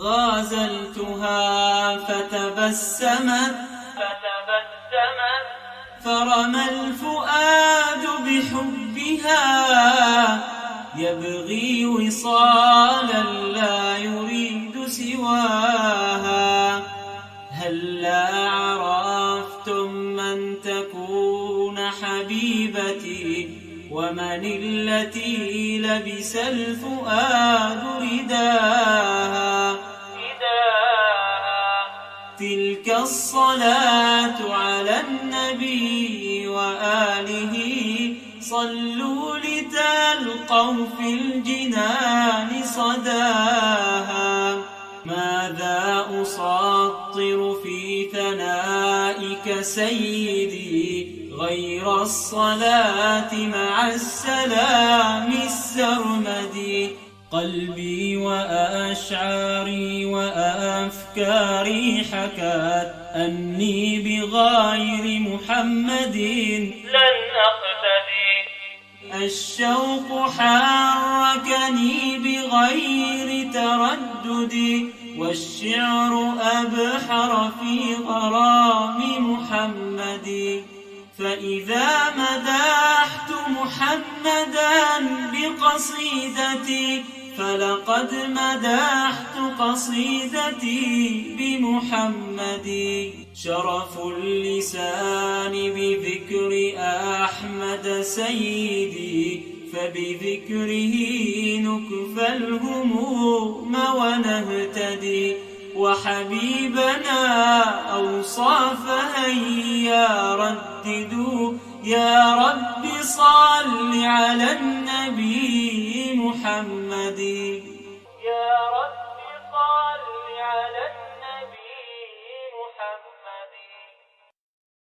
غازلتها فتبسمت فرمى الفؤاد بحبها يبغي وصالا لا يريد سواها. هلا عرفتم من تكون حبيبتي ومن التي لبس الفؤاد رداها. تلك الصلاة على النبي وآله صلوا لتلقوا في الجنان صداها. ماذا أسطر في ثنائك سيدي غير الصلاة مع السلام السرمدي. قلبي وأشعاري وأفكاري حكت أني بغير محمد لن أقتدي. الشوق حركني بغير تردد والشعر أبحر في غرام محمد. فإذا مدحت محمدا بقصيدتي فلقد مدحت قصيدتي بمحمد. شرف اللسان بذكر أحمد سيدي فبذكره نكفى الهموم ونهتدي. وحبيبنا أوصاف هيا رددوا يا رب صل على النبي محمد. يا رب صل على النبي محمد.